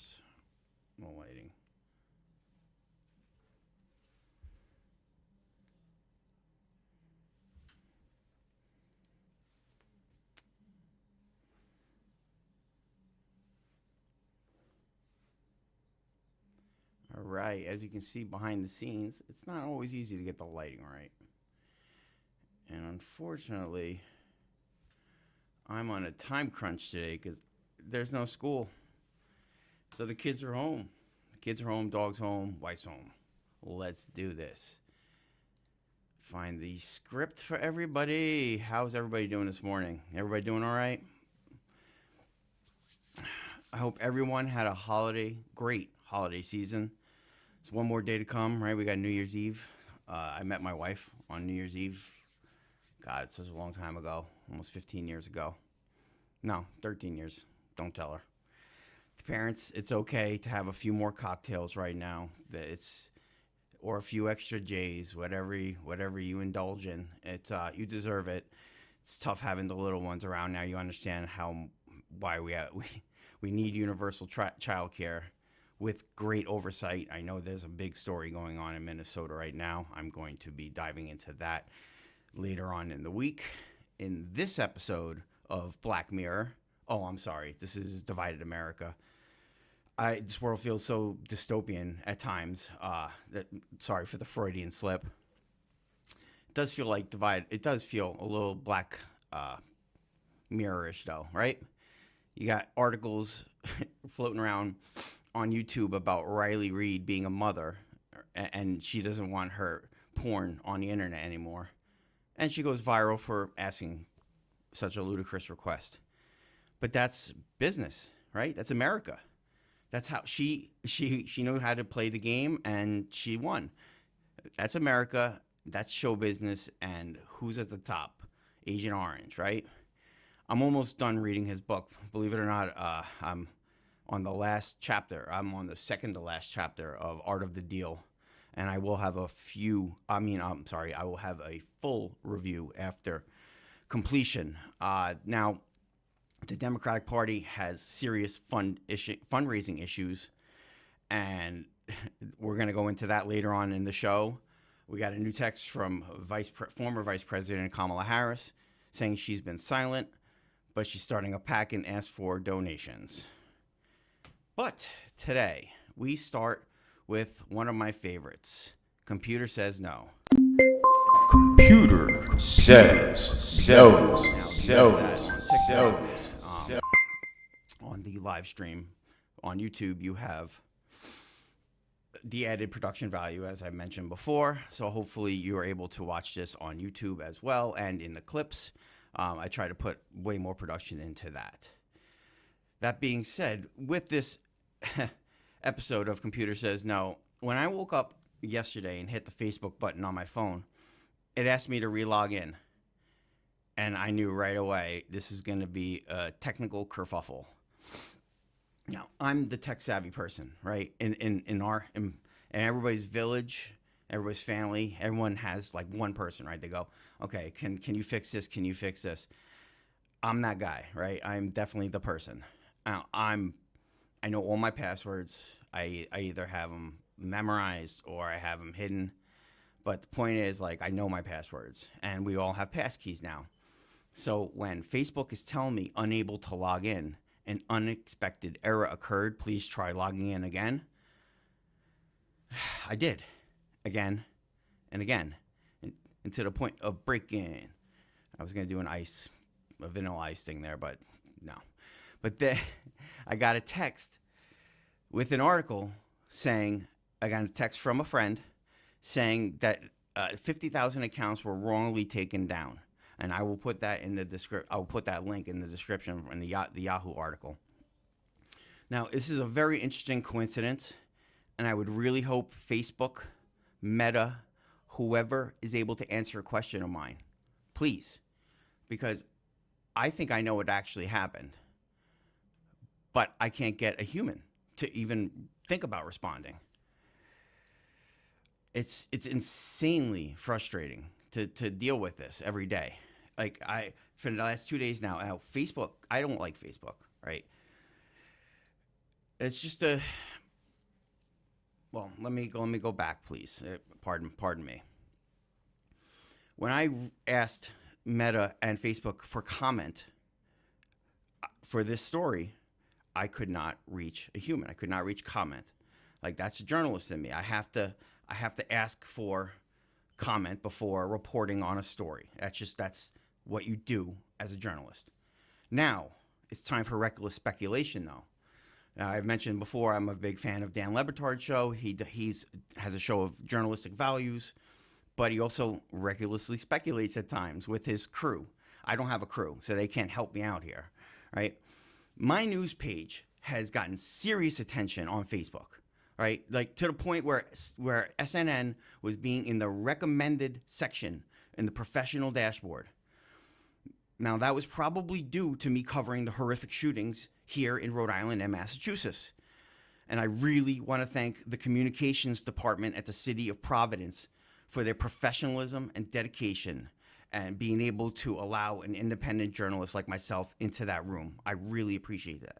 course. No lighting. All right, as you can see behind the scenes, it's not always easy to get the lighting right. And unfortunately, I'm on a time crunch today because there's no school. So the kids are home. The kids are home, dog's home, wife's home. Let's do this. Find the script for everybody. How's everybody doing this morning? Everybody doing all right? I hope everyone had a great holiday season. It's one more day to come, right? We got New Year's Eve. I met my wife on New Year's Eve. God, it's such a long time ago, almost 15 years ago. No, 13 years. Don't tell her. The parents, it's okay to have a few more cocktails right now. Or a few extra J's, whatever you indulge in. You deserve it. It's tough having the little ones around now. You understand why we need universal child care with great oversight. I know there's a big story going on in Minnesota right now. I'm going to be diving into that later on in the week. In this episode of Black Mirror, I'm sorry, this is Divided America. This world feels so dystopian at times. Sorry for the Freudian slip. It does feel like divided. It does feel a little Black Mirror-ish, though, right? You got articles floating around on YouTube about Riley Reid being a mother, and she doesn't want her porn on the internet anymore, and she goes viral for asking such a ludicrous request. But that's business, right? That's America. That's how she knew how to play the game, and she won. That's America. That's show business. And who's at the top? Agent Orange, right? I'm almost done reading his book. Believe it or not, I'm on the last chapter. I'm on the second to last chapter of Art of the Deal, and I will have I will have a full review after completion. Now, the Democratic Party has serious fundraising issues, and we're going to go into that later on in the show. We got a new text from former Vice President Kamala Harris saying she's been silent, but she's starting a PAC and asks for donations. But today, we start with one of my favorites. Computer says no. Computer says no. On the live stream on YouTube, you have the added production value, as I mentioned before. So hopefully you are able to watch this on YouTube as well and in the clips. I try to put way more production into that. That being said, with this episode of Computer Says No, when I woke up yesterday and hit the Facebook button on my phone, it asked me to relog in. And I knew right away this is going to be a technical kerfuffle. Now, I'm the tech savvy person, right? In everybody's village, everybody's family, everyone has like one person, right? They go, okay, can you fix this? Can you fix this? I'm that guy, right? I'm definitely the person. Now, I know all my passwords. I either have them memorized or I have them hidden. But the point is, like, I know my passwords, and we all have passkeys now. So when Facebook is telling me unable to log in, an unexpected error occurred, please try logging in again, I did, again and again, and to the point of break-in. I was going to do a vanilla ice thing there, but no. But then I got a text with an article saying, I got a text from a friend saying that 50,000 accounts were wrongly taken down. And I will put that in the description. I will put that link in the description in the Yahoo article. Now, this is a very interesting coincidence, and I would really hope Facebook, Meta, whoever is able to answer a question of mine, please, because I think I know what actually happened, but I can't get a human to even think about responding. It's insanely frustrating to deal with this every day. Like, for the last 2 days now, Facebook, I don't like Facebook, right? it's just well, let me go back, please. Pardon me. When I asked Meta and Facebook for comment for this story, I could not reach a human. I could not reach comment. Like, that's a journalist in me. I have to ask for comment before reporting on a story. That's what you do as a journalist. Now, it's time for reckless speculation, though. I've mentioned before, I'm a big fan of Dan Le Batard's show. He has a show of journalistic values, but he also recklessly speculates at times with his crew. I don't have a crew, so they can't help me out here, right? My news page has gotten serious attention on Facebook, right? Like, to the point where SNN was being in the recommended section in the professional dashboard. Now, that was probably due to me covering the horrific shootings here in Rhode Island and Massachusetts. And I really want to thank the communications department at the city of Providence for their professionalism and dedication and being able to allow an independent journalist like myself into that room. I really appreciate that.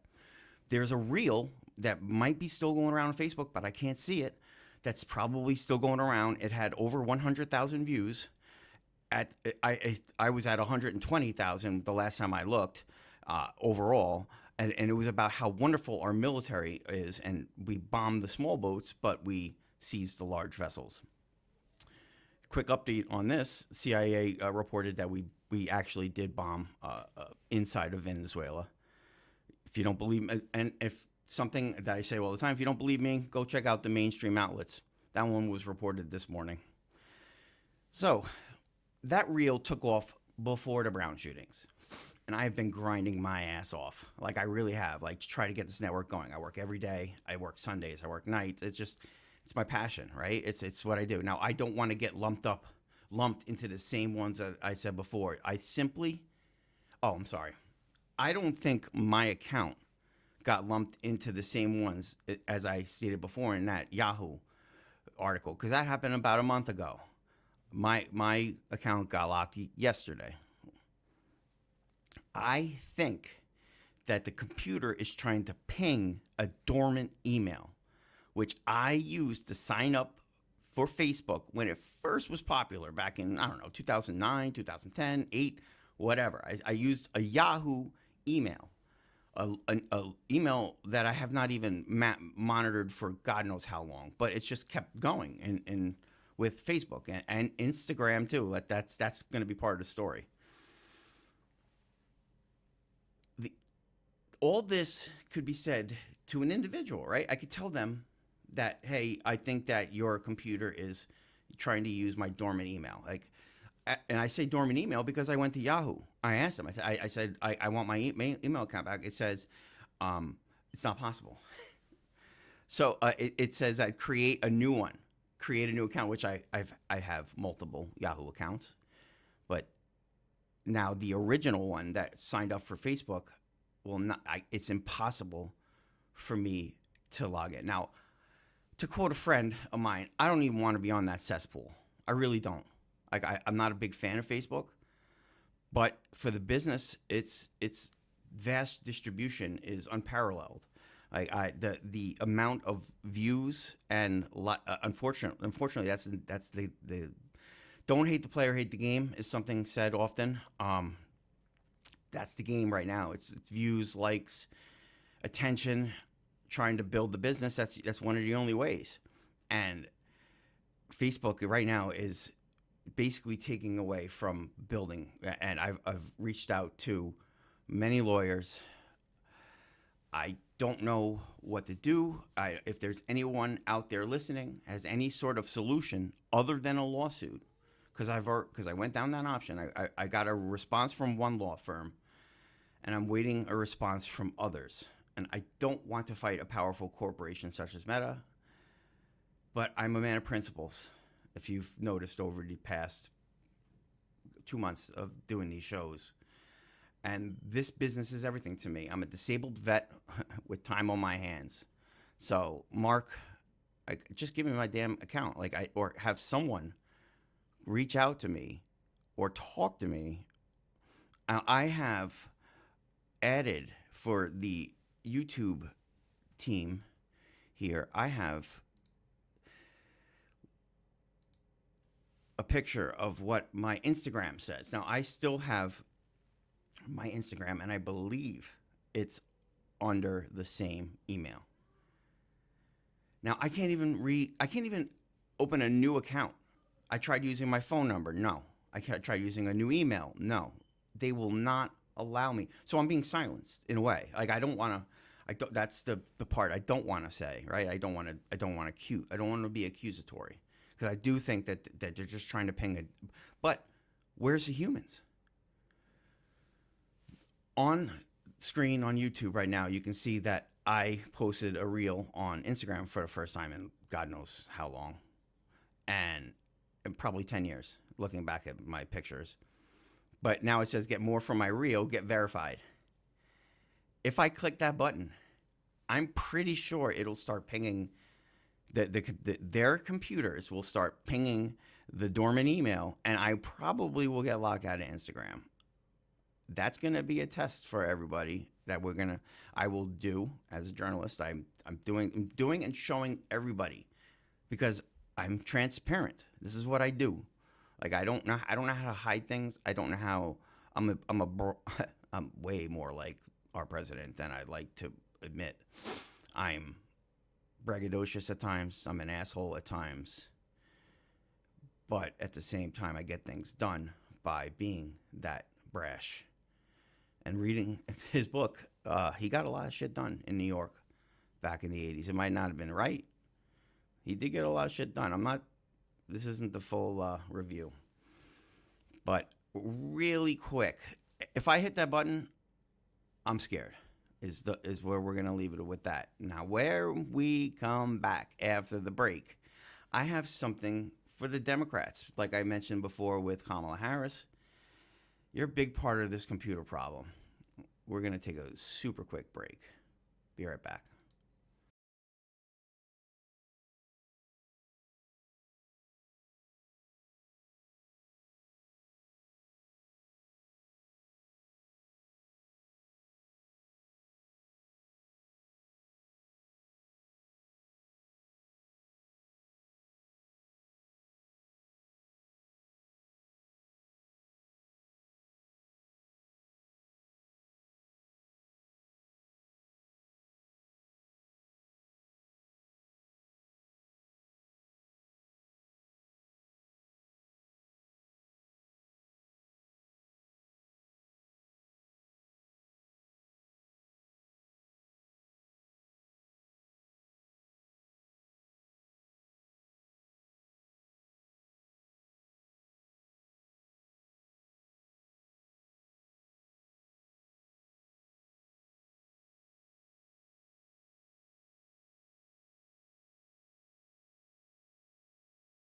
There's a reel that might be still going around on Facebook, but I can't see it. That's probably still going around. It had over 100,000 views. I was at 120,000 the last time I looked overall, and it was about how wonderful our military is, and we bombed the small boats, but we seized the large vessels. Quick update on this: CIA reported that we actually did bomb inside of Venezuela. If you don't believe me, and if something that I say all the time, if you don't believe me, go check out the mainstream outlets. That one was reported this morning. So that reel took off before the Brown shootings. And I've been grinding my ass off. Like, I really have. Like, to try to get this network going. I work every day. I work Sundays. I work nights. It's my passion, right? It's what I do. Now, I don't want to get lumped into the same ones that I said before. I'm sorry. I don't think my account got lumped into the same ones as I stated before in that Yahoo article, because that happened about a month ago. My account got locked yesterday. I think that the computer is trying to ping a dormant email, which I used to sign up for Facebook when it first was popular back in, 2009, 2010, 8, whatever. I used a Yahoo email, a email that I have not even monitored for God knows how long, but it's just kept going and with Facebook and Instagram too. That's going to be part of the story. All this could be said to an individual, right? I could tell them that, hey, I think that your computer is trying to use my dormant email. And I say dormant email because I went to Yahoo. I asked them. I said I want my email account back. It says it's not possible. So it says that create a new one, create a new account, which I have multiple Yahoo accounts, but now the original one that signed up for Facebook will not. It's impossible for me to log in. Now, to quote a friend of mine, I don't even want to be on that cesspool. I really don't. I'm not a big fan of Facebook, but for the business, its vast distribution is unparalleled. The amount of views and unfortunately that's the don't hate the player, hate the game is something said often. That's the game right now. It's views, likes, attention, trying to build the business. That's one of the only ways. And Facebook right now is basically taking away from building. And I've reached out to many lawyers. I don't know what to do. If there's anyone out there listening has any sort of solution other than a lawsuit, because I went down that option. I got a response from one law firm, and I'm waiting a response from others. And I don't want to fight a powerful corporation such as Meta, but I'm a man of principles. If you've noticed over the past 2 months of doing these shows, and this business is everything to me. I'm a disabled vet with time on my hands. So, Mark, just give me my damn account, or have someone reach out to me or talk to me. I have added for the YouTube team here, I have a picture of what my Instagram says. Now, I still have my Instagram, and I believe it's under the same email. Now, I can't even open a new account. I tried using my phone number. No. I tried using a new email. No. They will not allow me. So I'm being silenced in a way. Like, I don't want to, that's the part I don't want to say, right? I don't want to be accusatory, because I do think that they're just trying to ping it. But where's the humans? On screen on YouTube right now, you can see that I posted a reel on Instagram for the first time in God knows how long, and in probably 10 years, looking back at my pictures. But now it says get more from my reel, get verified. If I click that button, I'm pretty sure it'll start pinging, their computers will start pinging the dormant email, and I probably will get locked out of Instagram. That's going to be a test for everybody that I will do as a journalist. I'm doing and showing everybody, because I'm transparent. This is what I do. Like, I don't know how to hide things. I don't know how I'm way more like our president than I'd like to admit. I'm braggadocious at times. I'm an asshole at times. But at the same time, I get things done by being that brash. And reading his book, he got a lot of shit done in New York back in the 80s. It might not have been right. He did get a lot of shit done. This isn't the full review. But really quick, if I hit that button, I'm scared, is where we're going to leave it with that. Now, where we come back after the break, I have something for the Democrats. Like I mentioned before with Kamala Harris, you're a big part of this computer problem. We're going to take a super quick break. Be right back.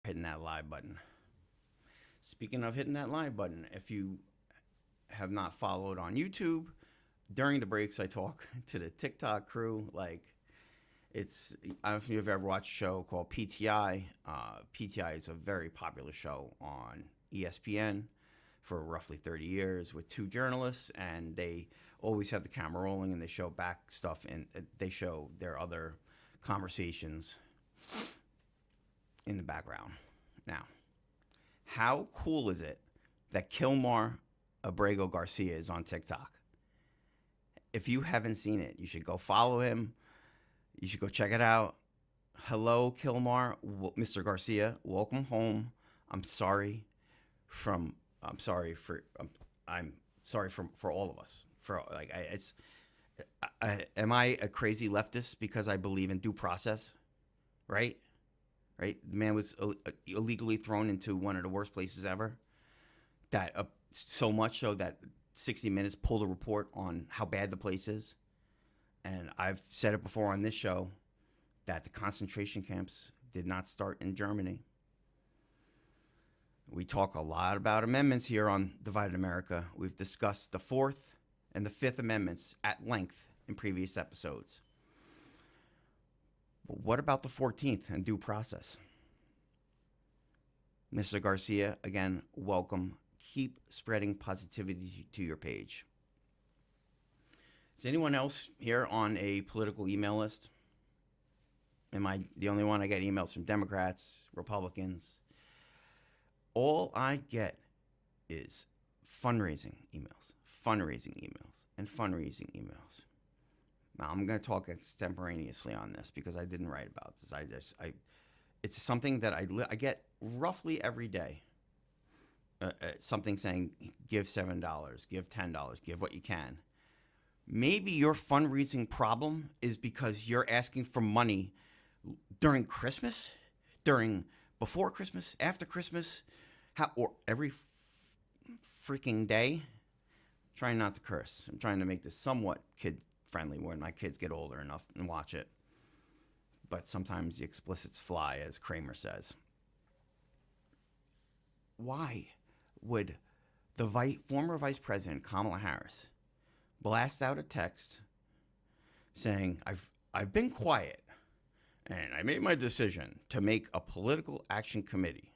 Hitting that live button. Speaking of hitting that live button, if you have not followed on YouTube, during the breaks I talk to the TikTok crew. Like, I don't know if you've ever watched a show called PTI. PTI is a very popular show on ESPN for roughly 30 years with two journalists, and they always have the camera rolling, and they show back stuff, and they show their other conversations in the background. Now, how cool is it that Kilmar Abrego Garcia is on TikTok? If you haven't seen it, you should go follow him. You should go check it out. Hello, Kilmar, Mr. Garcia. Welcome home. I'm sorry for all of us. Am I a crazy leftist because I believe in due process? Right? The man was illegally thrown into one of the worst places ever. That so much so that 60 Minutes pulled a report on how bad the place is. And I've said it before on this show that the concentration camps did not start in Germany. We talk a lot about amendments here on Divided America. We've discussed the Fourth and the Fifth Amendments at length in previous episodes. But what about the 14th and due process? Mr. Garcia, again, welcome. Keep spreading positivity to your page. Is anyone else here on a political email list? Am I the only one? I get emails from Democrats, Republicans. All I get is fundraising emails, and fundraising emails. Now I'm going to talk extemporaneously on this because I didn't write about this. It's something that I get roughly every day. Something saying, give $7, give $10, give what you can. Maybe your fundraising problem is because you're asking for money during Christmas, before Christmas, after Christmas, or every freaking day. I'm trying not to curse. I'm trying to make this somewhat kid-friendly when my kids get older enough and watch it. But sometimes the explicits fly, as Kramer says. Why would the former Vice President Kamala Harris blast out a text saying, I've been quiet and I made my decision to make a political action committee,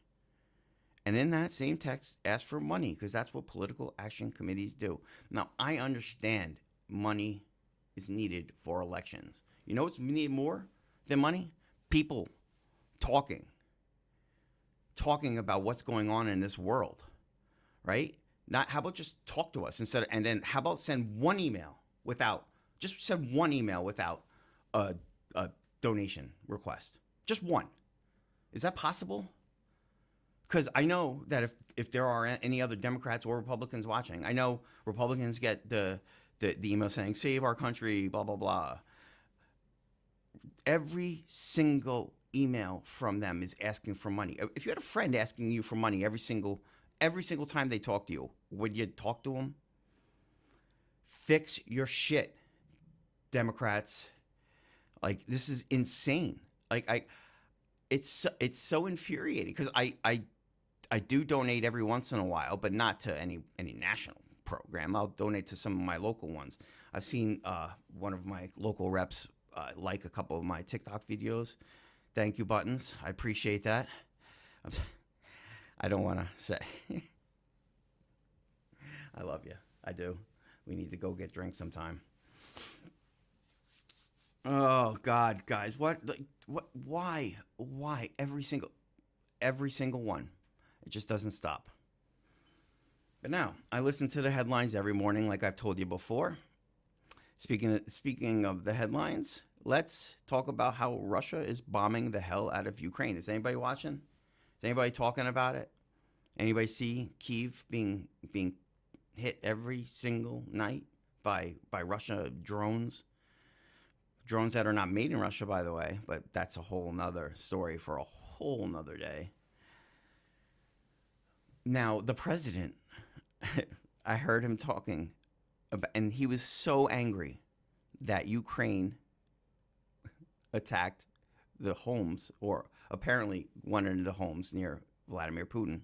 and in that same text ask for money because that's what political action committees do? Now, I understand money is needed for elections. You know what's needed more than money? People talking about what's going on in this world, right? Not how about just talk to us and then how about send one email without a donation request? Just one. Is that possible? Because I know that if there are any other Democrats or Republicans watching, I know Republicans get the email saying, save our country, blah, blah, blah. Every single email from them is asking for money. If you had a friend asking you for money every single time they talk to you, would you talk to them? Fix your shit, Democrats. Like, this is insane. Like, it's so infuriating because I do donate every once in a while, but not to any national program. I'll donate to some of my local ones. I've seen one of my local reps like a couple of my TikTok videos. Thank you, Buttons. I appreciate that. I don't want to say. I love you. I do. We need to go get drinks sometime. Oh God, guys, what? Why every single one? It just doesn't stop. But now I listen to the headlines every morning, like I've told you before. Speaking of the headlines, let's talk about how Russia is bombing the hell out of Ukraine. Is anybody watching? Is anybody talking about it? Anybody see Kyiv being hit every single night by Russia drones? Drones that are not made in Russia, by the way, but that's a whole nother story for a whole nother day. Now, the president, I heard him talking about, and he was so angry that Ukraine attacked the homes, or apparently one of the homes near Vladimir Putin.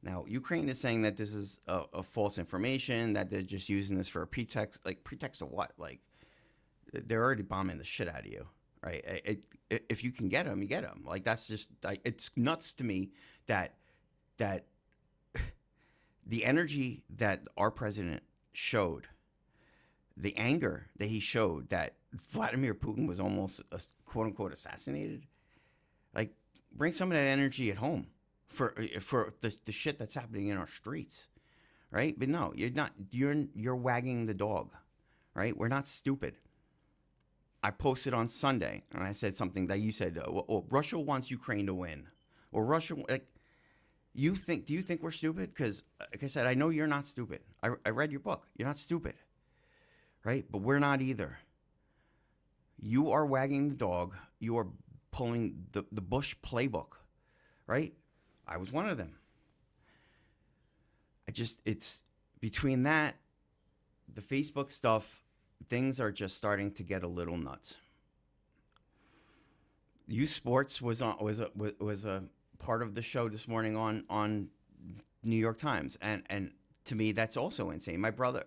Now, Ukraine is saying that this is a false information, that they're just using this for a pretext. Like, pretext of what? Like, they're already bombing the shit out of you, right? If you can get them, you get them. Like, that's just, like, it's nuts to me that the energy that our president showed, the anger that he showed that Vladimir Putin was almost quote unquote assassinated. Like, bring some of that energy at home for the shit that's happening in our streets, right? But no, you're not. You're wagging the dog, right? We're not stupid. I posted on Sunday and I said something that you said, well, Russia wants Ukraine to win, or Russia, like, do you think we're stupid? Because, like I said, I know you're not stupid. I read your book. You're not stupid, right? But we're not either. You are wagging the dog. You are pulling the Bush playbook, right? I was one of them. It's between that, the Facebook stuff, things are just starting to get a little nuts. Youth Sports was a part of the show this morning on New York Times, and to me that's also insane. My brother,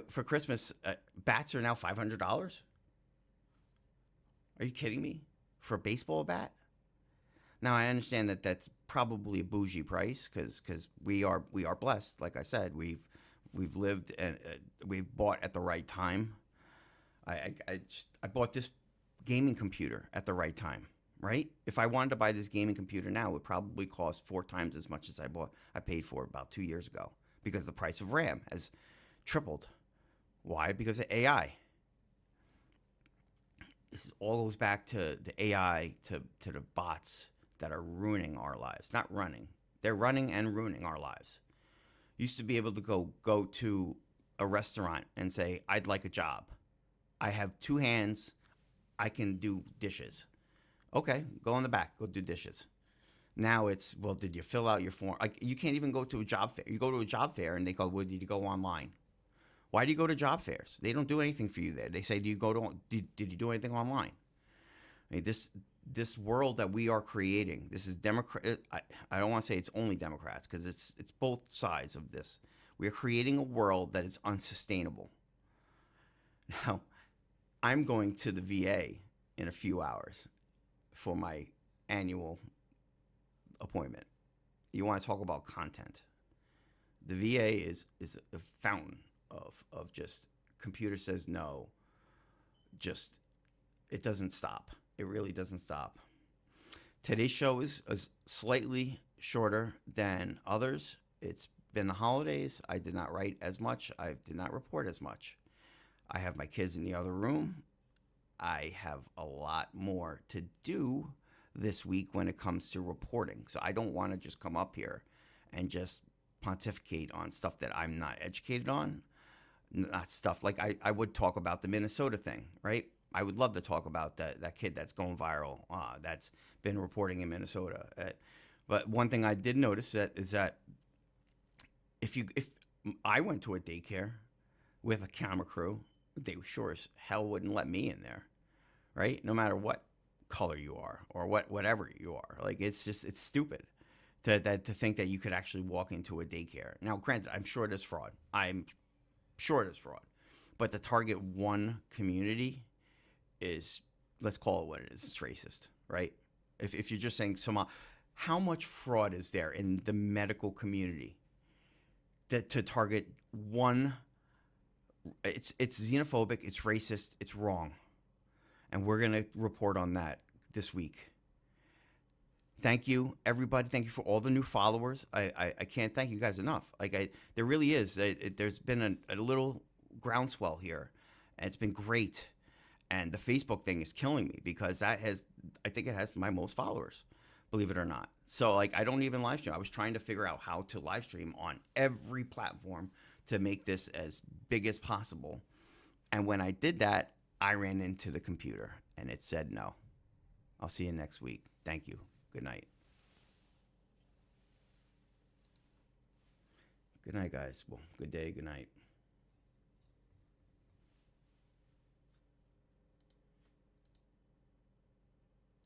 for Christmas, bats are now $500. Are you kidding me? For a baseball bat? Now I understand that that's probably a bougie price because we are blessed. Like I said, we've lived and we've bought at the right time. I bought this gaming computer at the right time, right? If I wanted to buy this gaming computer now, it would probably cost 4 times as much as I paid for it about 2 years ago, because the price of RAM has tripled. Why? Because of AI. This all goes back to the AI, to the bots that are ruining our lives. Not running. They're running and ruining our lives. Used to be able to go to a restaurant and say, I'd like a job. I have 2 hands. I can do dishes. Okay, go in the back. Go do dishes. Now it's, well, did you fill out your form? Like, you can't even go to a job fair. You go to a job fair and they go, well, did you go online? Why do you go to job fairs? They don't do anything for you there. They say, did you do anything online? I mean, this world that we are creating, this is Democrat. I don't want to say it's only Democrats, because it's both sides of this. We are creating a world that is unsustainable. Now, I'm going to the VA in a few hours for my annual appointment. You want to talk about content? The VA is a fountain of just, computer says no. Just, it doesn't stop. It really doesn't stop. Today's show is slightly shorter than others. It's been the holidays. I did not write as much. I did not report as much. I have my kids in the other room. I have a lot more to do this week when it comes to reporting. So I don't want to just come up here and just pontificate on stuff that I'm not educated on. Not stuff like I would talk about the Minnesota thing, right? I would love to talk about that kid that's going viral, that's been reporting in Minnesota. But one thing I did notice is that if I went to a daycare with a camera crew, they sure as hell wouldn't let me in there, right? No matter what color you are or whatever you are. Like, it's stupid to think that you could actually walk into a daycare. Now, granted, I'm sure it is fraud. I'm sure it is fraud. But to target one community is, let's call it what it is. It's racist, right? If you're just saying how much fraud is there in the medical community that to target one? It's xenophobic, it's racist, it's wrong. And we're going to report on that this week. Thank you, everybody. Thank you for all the new followers. I can't thank you guys enough. There really is. There's been a little groundswell here, and it's been great. And the Facebook thing is killing me, because I think it has my most followers, believe it or not. So I don't even live stream. I was trying to figure out how to live stream on every platform to make this as big as possible. And when I did that, I ran into the computer and it said no. I'll see you next week. Thank you. Good night. Good night, guys. Well, good day. Good night.